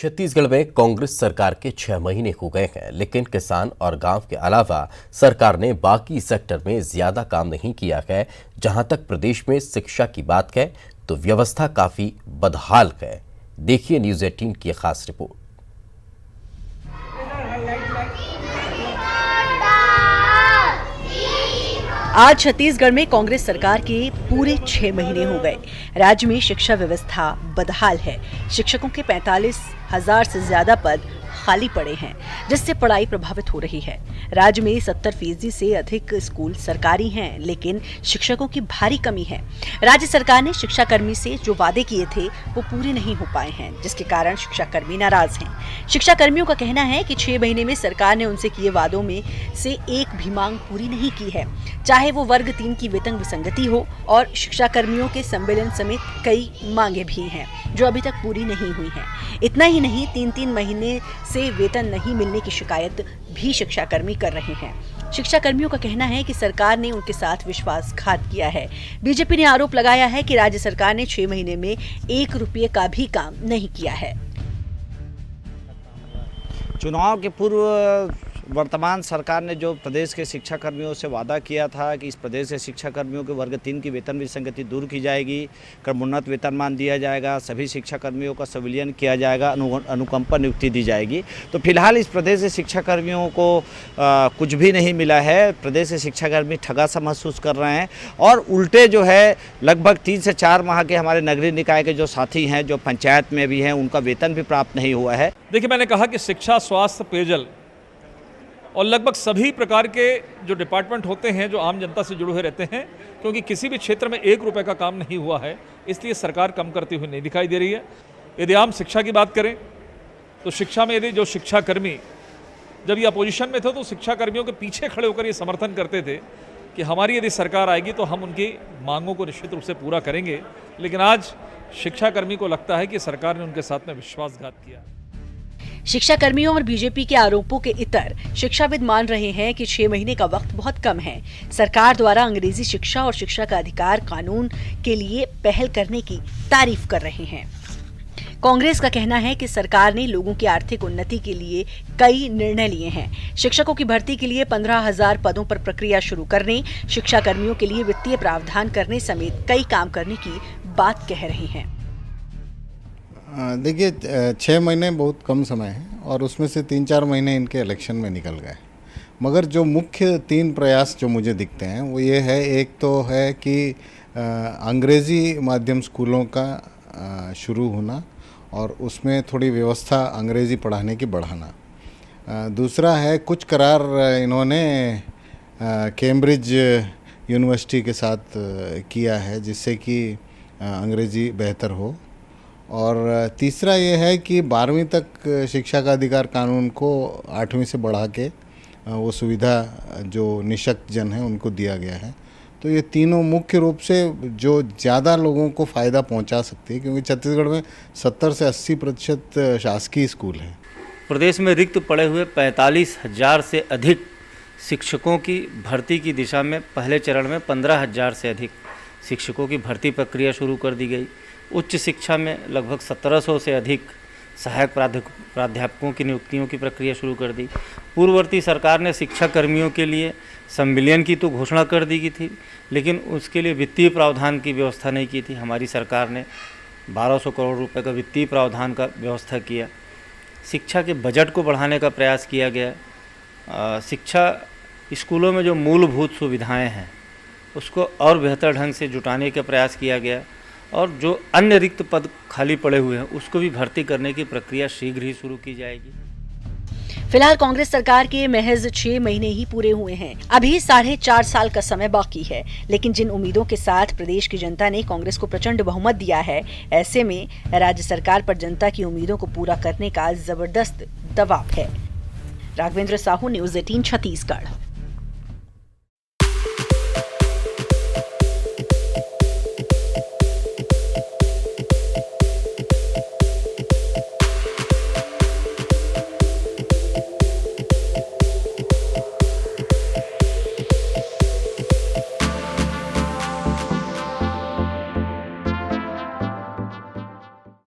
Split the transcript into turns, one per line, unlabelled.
छत्तीसगढ़ में कांग्रेस सरकार के 6 महीने हो गए हैं, लेकिन किसान और गांव के अलावा सरकार ने बाकी सेक्टर में ज्यादा काम नहीं किया है। जहां तक प्रदेश में शिक्षा की बात है तो व्यवस्था काफी बदहाल है। देखिए न्यूज़ 18 की खास रिपोर्ट।
आज छत्तीसगढ़ में कांग्रेस सरकार के पूरे 6 महीने हो गए। राज्य में शिक्षा व्यवस्था बदहाल है। शिक्षकों के 45,000 से ज्यादा पद खाली पड़े हैं, जिससे पढ़ाई प्रभावित हो रही है। राज्य में 70% से अधिक स्कूल सरकारी हैं, लेकिन शिक्षकों की भारी कमी है। राज्य सरकार ने शिक्षा कर्मी से जो वादे किए थे वो पूरे नहीं हो पाए हैं, जिसके कारण शिक्षा कर्मी नाराज हैं। शिक्षा कर्मियों का कहना है कि 6 महीने में सरकार ने उनसे किए वादों में से एक भी मांग पूरी नहीं की है, चाहे वो वर्ग 3 की वेतन विसंगति हो और शिक्षा कर्मियों के संविलियन समेत कई मांगे भी हैं जो अभी तक पूरी नहीं हुई हैं। इतना ही नहीं, 3-3 महीने से वेतन नहीं मिलने की शिकायत भी शिक्षा कर्मी कर रहे हैं। शिक्षा कर्मियों का कहना है कि सरकार ने उनके साथ विश्वासघात किया है। बीजेपी ने आरोप लगाया है कि राज्य सरकार ने 6 महीने में 1 रुपये का भी काम नहीं किया है।
चुनाव के पूर्व वर्तमान सरकार ने जो प्रदेश के शिक्षा कर्मियों से वादा किया था कि इस प्रदेश के शिक्षा कर्मियों के वर्ग 3 की वेतन विसंगति दूर की जाएगी, क्रमोन्नत वेतनमान दिया जाएगा, सभी शिक्षा कर्मियों का संविलियन किया जाएगा, अनुकंपा नियुक्ति दी जाएगी। तो फिलहाल इस प्रदेश के शिक्षा कर्मियों को कुछ भी नहीं मिला है। प्रदेश के शिक्षा कर्मी ठगा सा महसूस कर रहे हैं और उल्टे जो है लगभग 3 से 4 माह के हमारे नगरीय निकाय के जो साथी हैं, जो पंचायत में भी हैं, उनका वेतन भी प्राप्त नहीं हुआ है।
देखिए, मैंने कहा कि शिक्षा, स्वास्थ्य, पेयजल और लगभग सभी प्रकार के जो डिपार्टमेंट होते हैं जो आम जनता से जुड़े हुए रहते हैं, क्योंकि किसी भी क्षेत्र में 1 रुपये का काम नहीं हुआ है, इसलिए सरकार कम करती हुई नहीं दिखाई दे रही है। यदि हम शिक्षा की बात करें तो शिक्षा में यदि जो शिक्षा कर्मी जब ये अपोजिशन में थे तो शिक्षा कर्मियों के पीछे खड़े होकर ये समर्थन करते थे कि हमारी यदि सरकार आएगी तो हम उनकी मांगों को निश्चित रूप से पूरा करेंगे। लेकिन आज शिक्षा कर्मी को लगता है कि सरकार ने उनके साथ में विश्वासघात किया।
शिक्षा कर्मियों और बीजेपी के आरोपों के इतर शिक्षाविद मान रहे हैं कि 6 महीने का वक्त बहुत कम है। सरकार द्वारा अंग्रेजी शिक्षा और शिक्षा का अधिकार कानून के लिए पहल करने की तारीफ कर रहे हैं। कांग्रेस का कहना है कि सरकार ने लोगों की आर्थिक उन्नति के लिए कई निर्णय लिए हैं। शिक्षकों की भर्ती के लिए 15,000 पदों पर प्रक्रिया शुरू करने, शिक्षा कर्मियों के लिए वित्तीय प्रावधान करने समेत कई काम करने की बात कह रहे हैं।
देखिए, 6 महीने बहुत कम समय है और उसमें से 3-4 महीने इनके इलेक्शन में निकल गए। मगर जो मुख्य 3 प्रयास जो मुझे दिखते हैं वो ये है, एक तो है कि अंग्रेज़ी माध्यम स्कूलों का शुरू होना और उसमें थोड़ी व्यवस्था अंग्रेज़ी पढ़ाने की बढ़ाना। दूसरा है, कुछ करार इन्होंने कैम्ब्रिज यूनिवर्सिटी के साथ किया है जिससे कि अंग्रेज़ी बेहतर हो। और तीसरा ये है कि 12वीं तक शिक्षा का अधिकार कानून को 8वीं से बढ़ा के वो सुविधा जो निःशक्त जन है उनको दिया गया है। तो ये तीनों मुख्य रूप से जो ज़्यादा लोगों को फ़ायदा पहुंचा सकती है, क्योंकि छत्तीसगढ़ में 70 से 80% शासकीय स्कूल हैं।
प्रदेश में रिक्त पड़े हुए 45,000 से अधिक शिक्षकों की भर्ती की दिशा में पहले चरण में 15,000 से अधिक शिक्षकों की भर्ती प्रक्रिया शुरू कर दी गई। उच्च शिक्षा में लगभग 1700 से अधिक सहायक प्राध्यापकों की नियुक्तियों की प्रक्रिया शुरू कर दी। पूर्ववर्ती सरकार ने शिक्षा कर्मियों के लिए संविलियन की तो घोषणा कर दी गई थी, लेकिन उसके लिए वित्तीय प्रावधान की व्यवस्था नहीं की थी। हमारी सरकार ने 1200 करोड़ रुपए का वित्तीय प्रावधान का व्यवस्था किया। शिक्षा के बजट को बढ़ाने का प्रयास किया गया। शिक्षा स्कूलों में जो मूलभूत सुविधाएँ हैं उसको और बेहतर ढंग से जुटाने का प्रयास किया गया और जो अन्य रिक्त पद खाली पड़े हुए हैं उसको भी भर्ती करने की प्रक्रिया शीघ्र ही शुरू की जाएगी।
फिलहाल कांग्रेस सरकार के महज 6 महीने ही पूरे हुए हैं। अभी 4.5 साल का समय बाकी है, लेकिन जिन उम्मीदों के साथ प्रदेश की जनता ने कांग्रेस को प्रचंड बहुमत दिया है, ऐसे में राज्य सरकार पर जनता की उम्मीदों को पूरा करने का जबरदस्त दबाव है। राघवेंद्र साहू, न्यूज़ 18 छत्तीसगढ़।